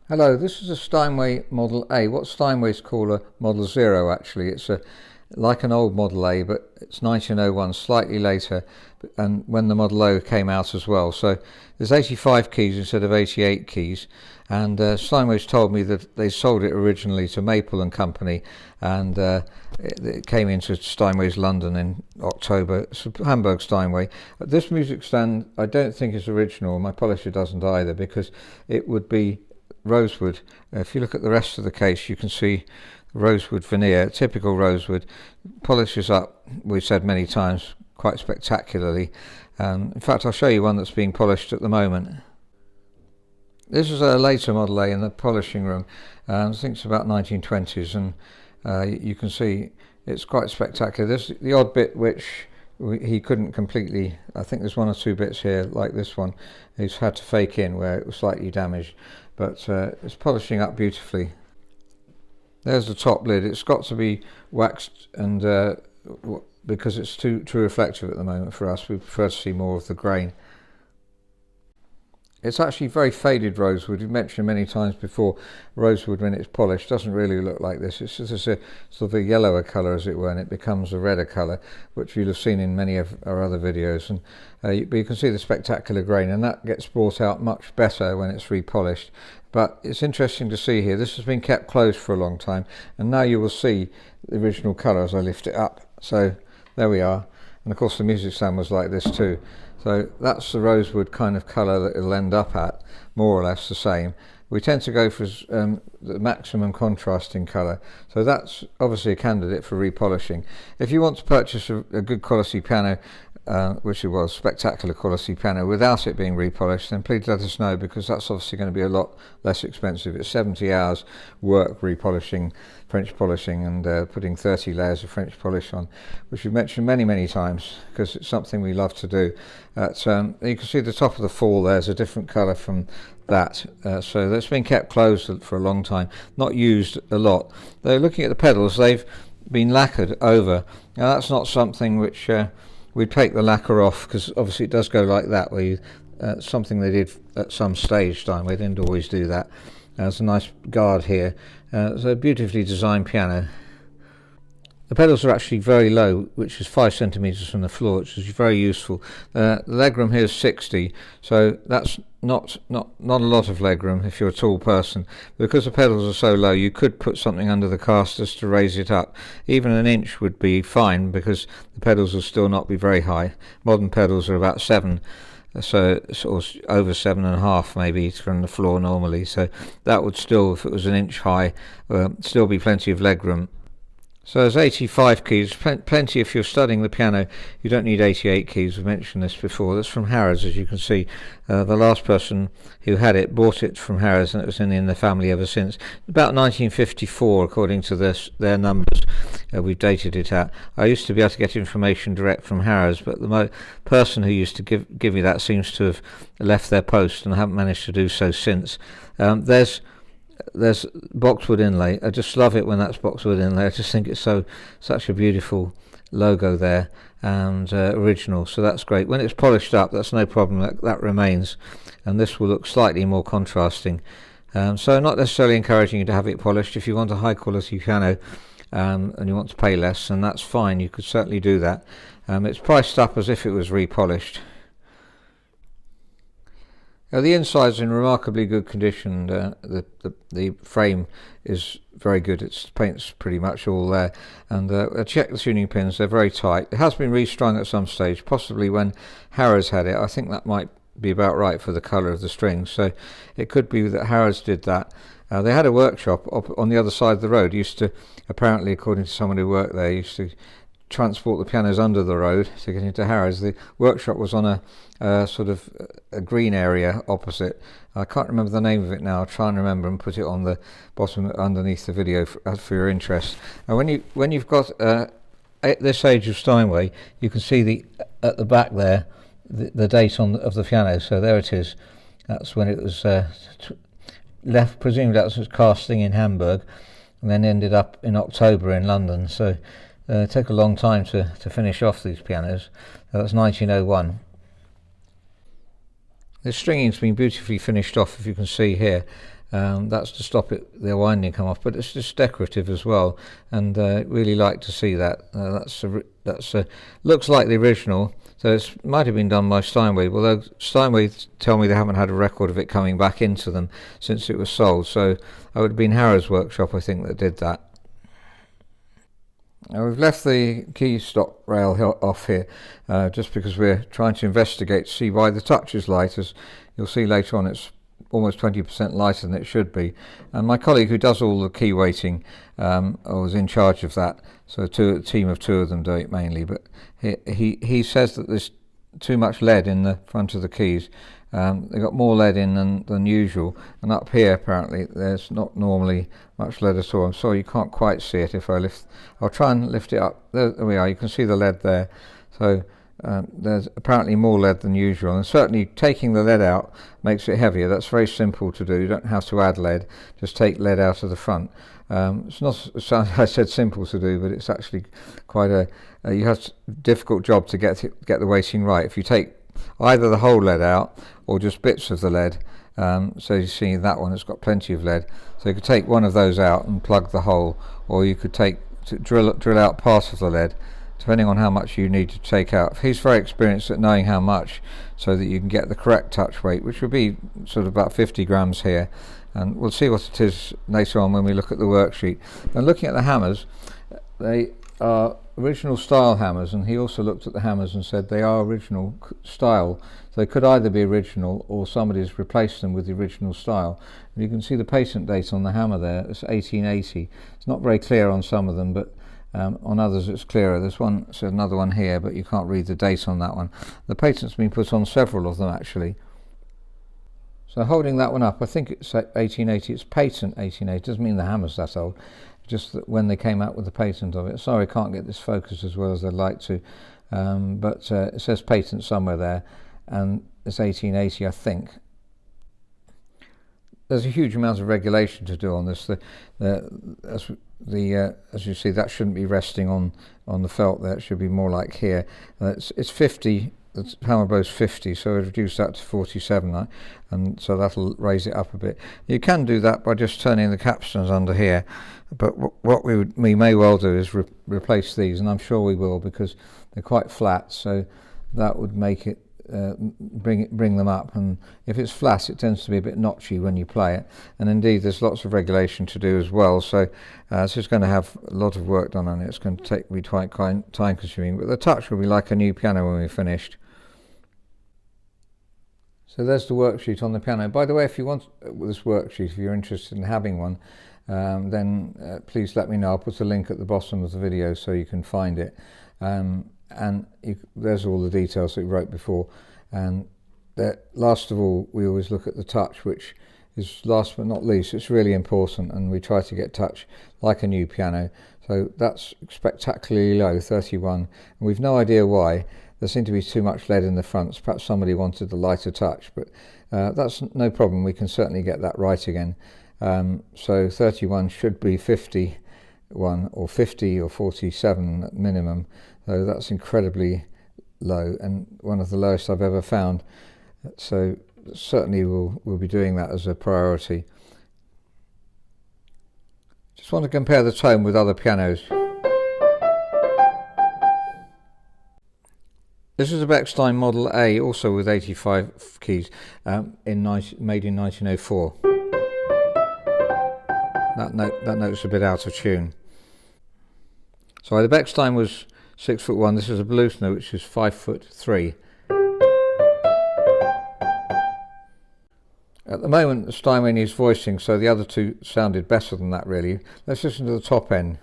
Hello, this is a Steinway Model A. What Steinways call a Model 0 actually. It's like an old Model A, but it's 1901, slightly later, and when the Model O came out as well. So there's 85 keys instead of 88 keys, and Steinways told me that they sold it originally to Maple and Company, and it came into Steinway's London in October. It's Hamburg Steinway. This music stand I don't think is original. My polisher doesn't either, because it would be rosewood. If you look at the rest of the case, you can see rosewood veneer, typical rosewood. Polishes up, we've said many times, quite spectacularly. In fact, I'll show you one that's being polished at the moment. This is a later Model A in the polishing room. I think it's about 1920s, and you can see it's quite spectacular. This the odd bit which he couldn't completely. I think there's one or two bits here, like this one, he's had to fake in where it was slightly damaged, but it's polishing up beautifully. There's the top lid. It's got to be waxed, and because it's too reflective at the moment for us, we prefer to see more of the grain. It's actually very faded rosewood. We've mentioned many times before, rosewood when it's polished doesn't really look like this. It's just a sort of a yellower colour, as it were, and it becomes a redder colour, which you'll have seen in many of our other videos. And but you can see the spectacular grain, and that gets brought out much better when it's repolished. But it's interesting to see here, this has been kept closed for a long time, and now you will see the original colour as I lift it up. So there we are, and of course the music stand was like this too. So that's the rosewood kind of colour that it'll end up at, more or less the same. We tend to go for the maximum contrasting colour, so that's obviously a candidate for repolishing. If you want to purchase a good quality piano, which it was, spectacular quality piano, without it being repolished, then please let us know, because that's obviously going to be a lot less expensive. It's 70 hours work repolishing, French polishing, and putting 30 layers of French polish on, which we've mentioned many times, because it's something we love to do. You can see the top of the fall there's a different colour from that, so that's been kept closed for a long time, not used a lot. Though looking at the pedals, they've been lacquered over. Now that's not something which we'd take the lacquer off, because obviously it does go like that, where you, something they did at some stage. Steinway didn't always do that. There's a nice guard here. It's a beautifully designed piano. The pedals are actually very low, which is 5 centimeters from the floor, which is very useful. The legroom here is 60, so that's not a lot of legroom if you're a tall person. Because the pedals are so low, you could put something under the casters to raise it up. Even an inch would be fine, because the pedals will still not be very high. Modern pedals are about 7, so sort of over 7.5 maybe from the floor normally. So that would still, if it was an inch high, still be plenty of legroom. So there's 85 keys, plenty if you're studying the piano. You don't need 88 keys, we've mentioned this before. That's from Harrods, as you can see. The last person who had it bought it from Harrods, and it was in the family ever since. About 1954, according to their numbers, we've dated it at. I used to be able to get information direct from Harrods, but the person who used to give me that seems to have left their post, and I haven't managed to do so since. There's boxwood inlay. I just love it when that's boxwood inlay. I just think it's such a beautiful logo there, and original, so that's great. When it's polished up, that's no problem, that remains, and this will look slightly more contrasting. So not necessarily encouraging you to have it polished. If you want a high quality piano and you want to pay less, then that's fine, you could certainly do that. It's priced up as if it was repolished. The inside's in remarkably good condition. The frame is very good. Its paint's pretty much all there. And I checked the tuning pins, they're very tight. It has been restrung at some stage, possibly when Harrods had it. I think that might be about right for the colour of the strings. So it could be that Harrods did that. They had a workshop on the other side of the road. Used to, apparently, according to someone who worked there, used to transport the pianos under the road to get into Harrods. The workshop was on a sort of a green area opposite. I can't remember the name of it now. I'll try and remember and put it on the bottom underneath the video for your interest. And when you've got at this age of Steinway, you can see at the back there the date of the piano. So there it is. That's when it was left. Presumably that was casting in Hamburg, and then ended up in October in London. So it took a long time to finish off these pianos. That's 1901. The stringing's been beautifully finished off, if you can see here. That's to stop the winding come off, but it's just decorative as well, and really like to see that. That's looks like the original, so it might have been done by Steinway, although Steinway tell me they haven't had a record of it coming back into them since it was sold, so it would have been Harrow's workshop, I think, that did that. Now we've left the key stop rail off here just because we're trying to investigate to see why the touch is light. As you'll see later on, it's almost 20% lighter than it should be, and my colleague who does all the key weighting was in charge of that, so a team of two of them do it mainly, but he says that there's too much lead in the front of the keys. They've got more lead in than usual, and up here apparently there's not normally much lead at all. I'm sorry you can't quite see it. If I'll try and lift it up. There we are, you can see the lead there. So there's apparently more lead than usual, and certainly taking the lead out makes it heavier. That's very simple to do. You don't have to add lead, just take lead out of the front. It's not, I said simple to do, but it's actually quite you have a difficult job to get the weighting right. If you take either the whole lead out or just bits of the lead, so you see that one, it's got plenty of lead, so you could take one of those out and plug the hole, or you could drill out part of the lead, depending on how much you need to take out. He's very experienced at knowing how much, so that you can get the correct touch weight, which would be sort of about 50 grams here, and we'll see what it is later on when we look at the worksheet. And looking at the hammers, they are original style hammers, and he also looked at the hammers and said they are original style, so they could either be original or somebody's replaced them with the original style. And you can see the patent date on the hammer there, it's 1880. It's not very clear on some of them, but on others it's clearer. There's another one here, but you can't read the date on that one. The patent's been put on several of them actually. So holding that one up, I think it's 1880, it's patent 1880, it doesn't mean the hammer's that old, just that when they came out with the patent of it. Sorry I can't get this focused as well as I'd like to, but it says patent somewhere there, and it's 1880 I think. There's a huge amount of regulation to do on this. As you see, that shouldn't be resting on the felt there, it should be more like here. It's 50. The hammer blow's 50, so we've reduced that to 47, and so that'll raise it up a bit. You can do that by just turning the capstans under here, but what we may well do is replace these, and I'm sure we will, because they're quite flat, so that would make it bring them up, and if it's flat it tends to be a bit notchy when you play it, and indeed there's lots of regulation to do as well, so this is going to have a lot of work done on it. It's going to be quite time consuming, but the touch will be like a new piano when we're finished. So there's the worksheet on the piano. By the way, if you want this worksheet, if you're interested in having one, then please let me know. I'll put a link at the bottom of the video so you can find it. There's all the details that we wrote before. And last of all, we always look at the touch, which is last but not least. It's really important, and we try to get touch like a new piano. So that's spectacularly low, 31, and we've no idea why. There seemed to be too much lead in the fronts. Perhaps somebody wanted a lighter touch, but that's no problem. We can certainly get that right again. So 31 should be 51 or 50 or 47 at minimum. So that's incredibly low, and one of the lowest I've ever found. So certainly we'll be doing that as a priority. Just want to compare the tone with other pianos. This is a Bechstein Model A, also with 85 keys, made in 1904. That note's a bit out of tune. So the Bechstein was 6'1". This is a Bluthner, which is 5'3". At the moment, the Steinway needs voicing, so the other two sounded better than that, really. Let's listen to the top end.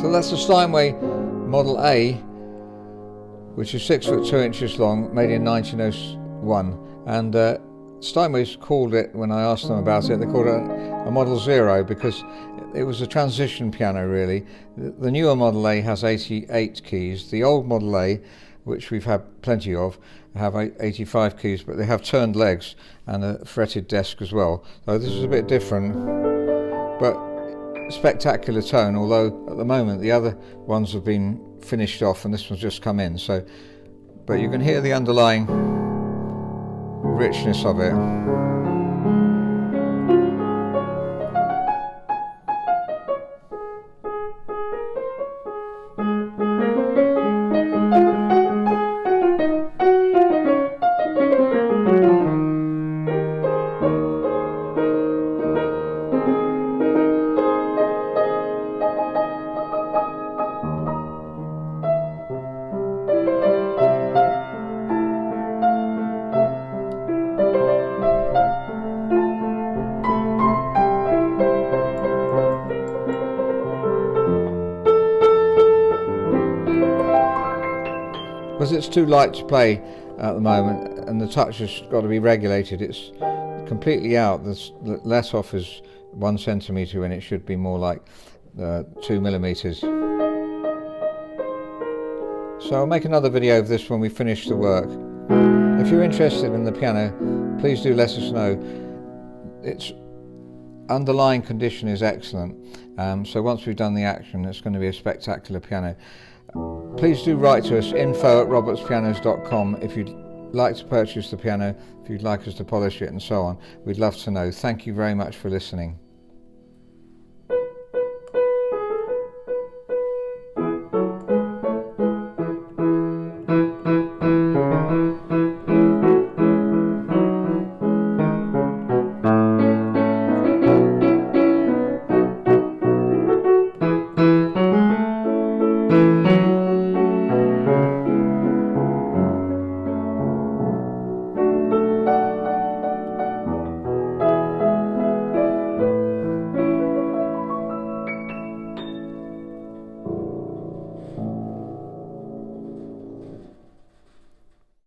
So that's the Steinway Model A, which is 6'2" long, made in 1904. 6ft1, and Steinway's called it, when I asked them about it, they called it a Model 0 because it was a transition piano really. The newer Model A has 88 keys. The old Model A, which we've had plenty of, have 85 keys, but they have turned legs and a fretted desk as well. So this is a bit different, but spectacular tone, although at the moment the other ones have been finished off and this one's just come in. So, but you can hear the underlying richness of it. Because it's too light to play at the moment and the touch has got to be regulated, it's completely out. The let off is 1 centimetre when it should be more like 2 millimetres. So I'll make another video of this when we finish the work. If you're interested in the piano, please do let us know. Its underlying condition is excellent, so once we've done the action, it's going to be a spectacular piano. Please do write to us, info@robertspianos.com, if you'd like to purchase the piano, if you'd like us to polish it and so on. We'd love to know. Thank you very much for listening.